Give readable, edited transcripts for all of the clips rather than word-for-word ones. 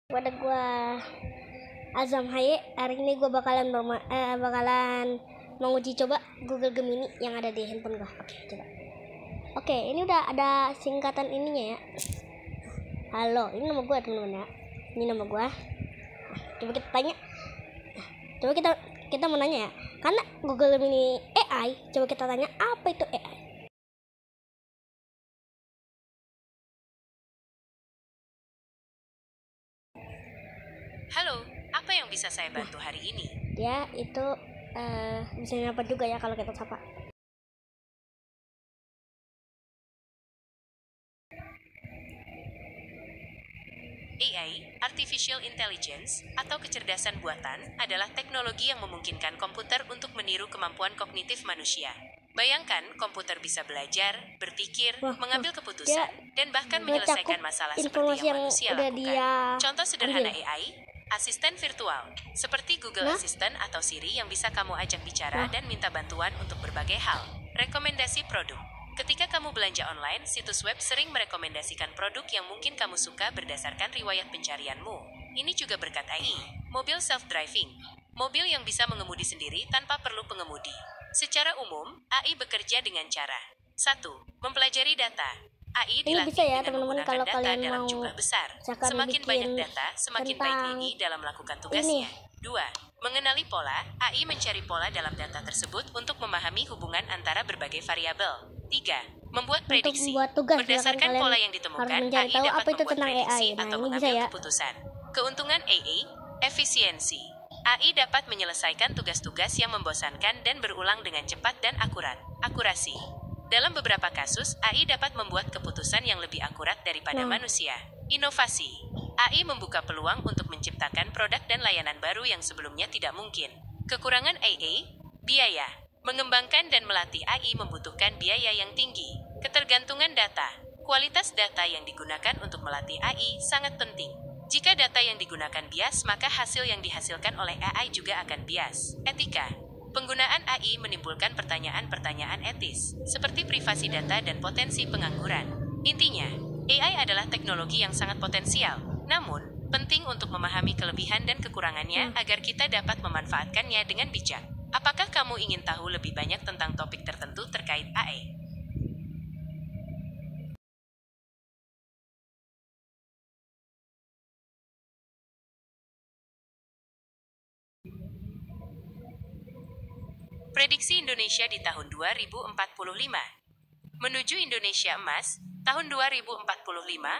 Pada gua Azam Haye. Hari ini gua bakalan menguji coba Google Gemini yang ada di handphone gua. Oke, coba. Oke, ini udah ada singkatan ininya ya. Halo, ini nama gua teman-teman ya. Ini nama gua. Coba kita tanya. Coba kita mau nanya ya. Karena Google Gemini AI, coba kita tanya apa itu AI. Halo, apa yang bisa saya bantu hari ini? Ya, itu bisa nyapa juga ya kalau kita sapa. AI, Artificial Intelligence, atau kecerdasan buatan, adalah teknologi yang memungkinkan komputer untuk meniru kemampuan kognitif manusia. Bayangkan, komputer bisa belajar, berpikir, mengambil keputusan, dan bahkan menyelesaikan masalah seperti yang manusia lakukan. Contoh sederhana AI, asisten virtual, seperti Google Assistant atau Siri yang bisa kamu ajak bicara dan minta bantuan untuk berbagai hal. Rekomendasi produk. Ketika kamu belanja online, situs web sering merekomendasikan produk yang mungkin kamu suka berdasarkan riwayat pencarianmu. Ini juga berkat AI. Mobil self-driving. Mobil yang bisa mengemudi sendiri tanpa perlu pengemudi. Secara umum, AI bekerja dengan cara 1. Mempelajari data. AI dilatih dengan menggunakan data dalam jumlah besar. Semakin banyak data, semakin baik AI dalam melakukan tugasnya. 2. Mengenali pola, AI mencari pola dalam data tersebut untuk memahami hubungan antara berbagai variabel. 3. Membuat prediksi. Berdasarkan pola yang ditemukan, AI dapat membuat prediksi atau mengambil keputusan. Keuntungan AI, efisiensi. AI dapat menyelesaikan tugas-tugas yang membosankan dan berulang dengan cepat dan akurat. Akurasi. Dalam beberapa kasus, AI dapat membuat keputusan yang lebih akurat daripada manusia. Inovasi. AI membuka peluang untuk menciptakan produk dan layanan baru yang sebelumnya tidak mungkin. Kekurangan AI, biaya. Mengembangkan dan melatih AI membutuhkan biaya yang tinggi. Ketergantungan data. Kualitas data yang digunakan untuk melatih AI sangat penting. Jika data yang digunakan bias, maka hasil yang dihasilkan oleh AI juga akan bias. Etika. Penggunaan AI menimbulkan pertanyaan-pertanyaan etis, seperti privasi data dan potensi pengangguran. Intinya, AI adalah teknologi yang sangat potensial, namun penting untuk memahami kelebihan dan kekurangannya agar kita dapat memanfaatkannya dengan bijak. Apakah kamu ingin tahu lebih banyak tentang topik tertentu terkait AI? Prediksi Indonesia di tahun 2045. Menuju Indonesia Emas, tahun 2045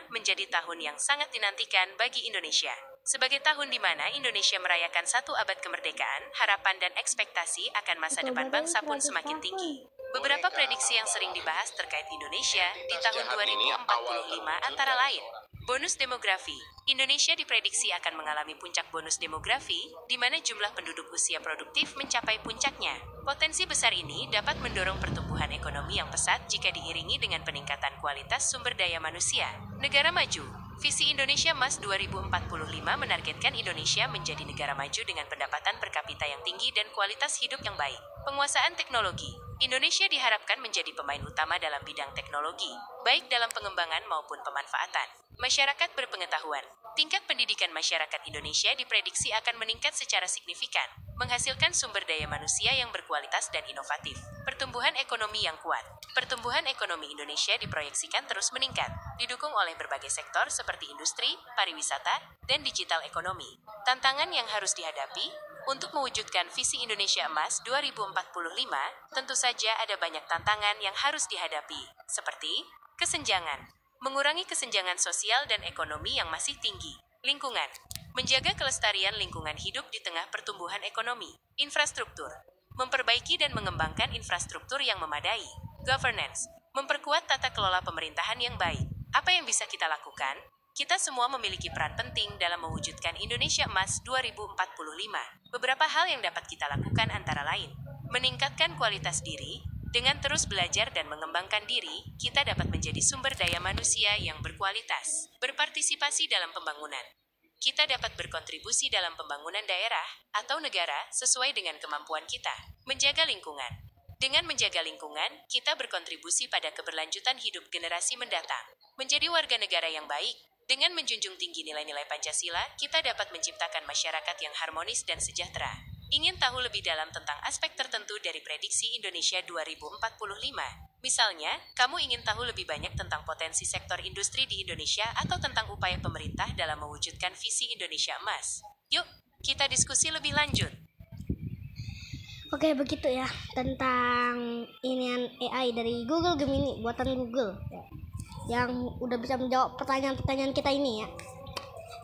menjadi tahun yang sangat dinantikan bagi Indonesia. Sebagai tahun di mana Indonesia merayakan 1 abad kemerdekaan, harapan dan ekspektasi akan masa depan bangsa pun semakin tinggi. Beberapa prediksi yang sering dibahas terkait Indonesia di tahun 2045 antara lain: bonus demografi. Indonesia diprediksi akan mengalami puncak bonus demografi, di mana jumlah penduduk usia produktif mencapai puncaknya. Potensi besar ini dapat mendorong pertumbuhan ekonomi yang pesat jika diiringi dengan peningkatan kualitas sumber daya manusia. Negara maju. Visi Indonesia Emas 2045 menargetkan Indonesia menjadi negara maju dengan pendapatan per kapita yang tinggi dan kualitas hidup yang baik. Penguasaan teknologi. Indonesia diharapkan menjadi pemain utama dalam bidang teknologi, baik dalam pengembangan maupun pemanfaatan. Masyarakat berpengetahuan. Tingkat pendidikan masyarakat Indonesia diprediksi akan meningkat secara signifikan, menghasilkan sumber daya manusia yang berkualitas dan inovatif. Pertumbuhan ekonomi yang kuat. Pertumbuhan ekonomi Indonesia diproyeksikan terus meningkat, didukung oleh berbagai sektor seperti industri, pariwisata, dan digital ekonomi. Tantangan yang harus dihadapi untuk mewujudkan visi Indonesia Emas 2045, tentu saja ada banyak tantangan yang harus dihadapi, seperti kesenjangan. Mengurangi kesenjangan sosial dan ekonomi yang masih tinggi. Lingkungan. Menjaga kelestarian lingkungan hidup di tengah pertumbuhan ekonomi. Infrastruktur. Memperbaiki dan mengembangkan infrastruktur yang memadai. Governance. Memperkuat tata kelola pemerintahan yang baik. Apa yang bisa kita lakukan? Kita semua memiliki peran penting dalam mewujudkan Indonesia Emas 2045. Beberapa hal yang dapat kita lakukan antara lain: meningkatkan kualitas diri. Dengan terus belajar dan mengembangkan diri, kita dapat menjadi sumber daya manusia yang berkualitas. Berpartisipasi dalam pembangunan. Kita dapat berkontribusi dalam pembangunan daerah atau negara sesuai dengan kemampuan kita. Menjaga lingkungan. Dengan menjaga lingkungan, kita berkontribusi pada keberlanjutan hidup generasi mendatang. Menjadi warga negara yang baik. Dengan menjunjung tinggi nilai-nilai Pancasila, kita dapat menciptakan masyarakat yang harmonis dan sejahtera. Ingin tahu lebih dalam tentang aspek tertentu dari prediksi Indonesia 2045? Misalnya, kamu ingin tahu lebih banyak tentang potensi sektor industri di Indonesia atau tentang upaya pemerintah dalam mewujudkan visi Indonesia Emas. Yuk, kita diskusi lebih lanjut. Oke, begitu ya tentang inian AI dari Google Gemini, buatan Google ya, yang udah bisa menjawab pertanyaan-pertanyaan kita ini ya.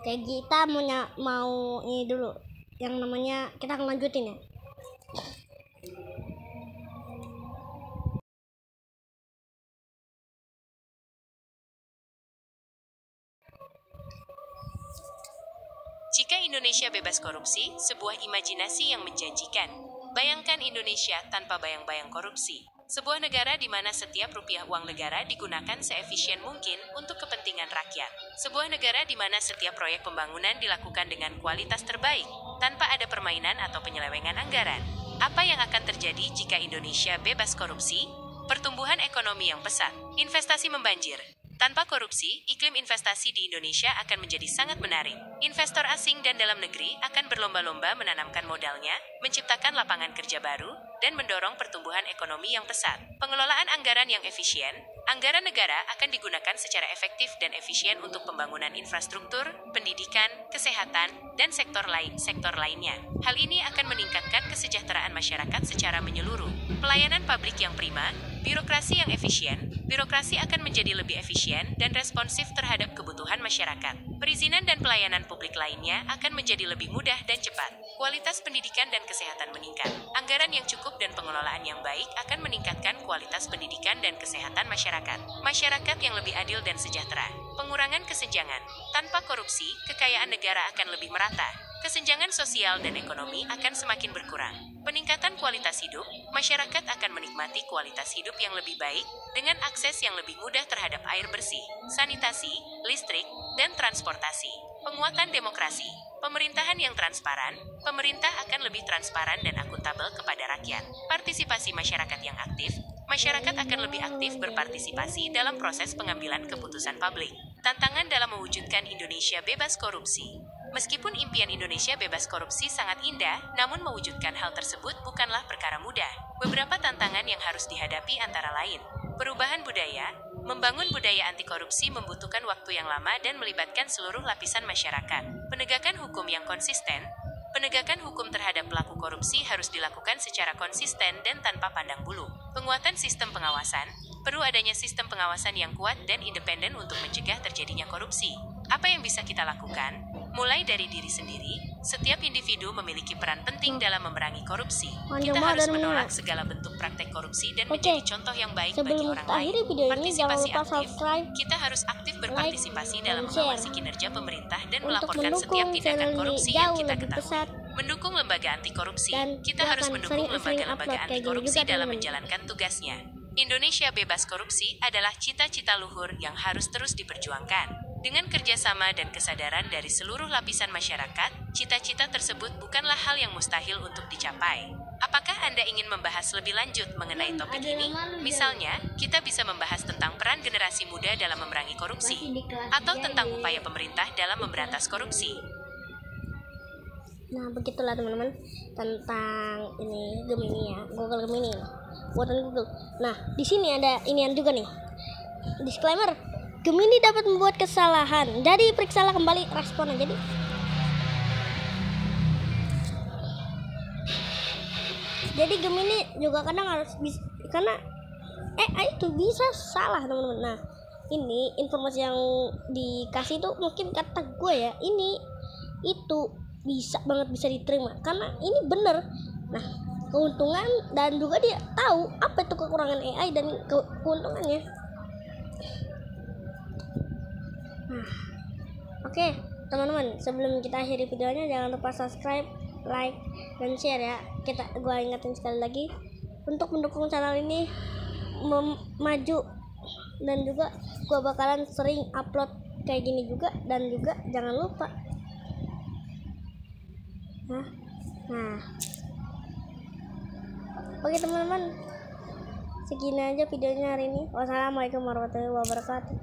Kayak kita mau ini dulu yang namanya, kita akan lanjutin ya. Jika Indonesia bebas korupsi, sebuah imajinasi yang menjanjikan. Bayangkan Indonesia tanpa bayang-bayang korupsi. Sebuah negara di mana setiap rupiah uang negara digunakan seefisien mungkin untuk kepentingan rakyat. Sebuah negara di mana setiap proyek pembangunan dilakukan dengan kualitas terbaik, tanpa ada permainan atau penyelewengan anggaran. Apa yang akan terjadi jika Indonesia bebas korupsi? Pertumbuhan ekonomi yang pesat, investasi membanjir. Tanpa korupsi, iklim investasi di Indonesia akan menjadi sangat menarik. Investor asing dan dalam negeri akan berlomba-lomba menanamkan modalnya, menciptakan lapangan kerja baru, dan mendorong pertumbuhan ekonomi yang pesat. Pengelolaan anggaran yang efisien, anggaran negara akan digunakan secara efektif dan efisien untuk pembangunan infrastruktur, pendidikan, kesehatan, dan sektor lainnya. Hal ini akan meningkatkan kesejahteraan masyarakat secara menyeluruh. Pelayanan publik yang prima, birokrasi yang efisien, birokrasi akan menjadi lebih efisien dan responsif terhadap kebutuhan masyarakat. Perizinan dan pelayanan publik lainnya akan menjadi lebih mudah dan cepat. Kualitas pendidikan dan kesehatan meningkat. Anggaran yang cukup dan pengelolaan yang baik akan meningkatkan kualitas pendidikan dan kesehatan masyarakat. Masyarakat yang lebih adil dan sejahtera. Pengurangan kesenjangan. Tanpa korupsi, kekayaan negara akan lebih merata. Kesenjangan sosial dan ekonomi akan semakin berkurang. Peningkatan kualitas hidup, masyarakat akan menikmati kualitas hidup yang lebih baik dengan akses yang lebih mudah terhadap air bersih, sanitasi, listrik, dan transportasi. Penguatan demokrasi, pemerintahan yang transparan, pemerintah akan lebih transparan dan akuntabel kepada rakyat. Partisipasi masyarakat yang aktif, masyarakat akan lebih aktif berpartisipasi dalam proses pengambilan keputusan publik. Tantangan dalam mewujudkan Indonesia bebas korupsi. Meskipun impian Indonesia bebas korupsi sangat indah, namun mewujudkan hal tersebut bukanlah perkara mudah. Beberapa tantangan yang harus dihadapi antara lain: perubahan budaya. Membangun budaya anti korupsi membutuhkan waktu yang lama dan melibatkan seluruh lapisan masyarakat. Penegakan hukum yang konsisten. Penegakan hukum terhadap pelaku korupsi harus dilakukan secara konsisten dan tanpa pandang bulu. Penguatan sistem pengawasan. Perlu adanya sistem pengawasan yang kuat dan independen untuk mencegah terjadinya korupsi. Apa yang bisa kita lakukan? Mulai dari diri sendiri, setiap individu memiliki peran penting dalam memerangi korupsi. Kita harus menolak segala bentuk praktek korupsi dan menjadi contoh yang baik bagi orang lain. Partisipasi aktif. Kita harus aktif berpartisipasi dalam mengawasi kinerja pemerintah dan melaporkan setiap tindakan korupsi yang kita ketahui. Mendukung lembaga anti korupsi. Kita harus mendukung lembaga-lembaga anti korupsi dalam menjalankan tugasnya. Indonesia bebas korupsi adalah cita-cita luhur yang harus terus diperjuangkan. Dengan kerjasama dan kesadaran dari seluruh lapisan masyarakat, cita-cita tersebut bukanlah hal yang mustahil untuk dicapai. Apakah Anda ingin membahas lebih lanjut mengenai topik ini? Misalnya, kita bisa membahas tentang peran generasi muda dalam memerangi korupsi, atau tentang upaya pemerintah dalam memberantas korupsi. Nah, begitulah teman-teman tentang ini Gemini ya, Google Gemini, buatan Google. Nah, di sini ada inian juga nih. Disclaimer, Gemini dapat membuat kesalahan. Jadi periksalah kembali responnya. Jadi Gemini juga kadang harus karena itu bisa salah teman-teman. Nah, ini informasi yang dikasih itu mungkin kata gue ya, ini itu bisa diterima karena ini bener. Nah, keuntungan dan juga dia tahu apa itu kekurangan AI dan keuntungannya. Nah, oke, teman-teman, sebelum kita akhiri videonya jangan lupa subscribe, like, dan share ya. Gua ingetin sekali lagi untuk mendukung channel ini maju, dan juga gua bakalan sering upload kayak gini juga, dan juga jangan lupa oke teman-teman, segini aja videonya hari ini. Wassalamualaikum warahmatullahi wabarakatuh.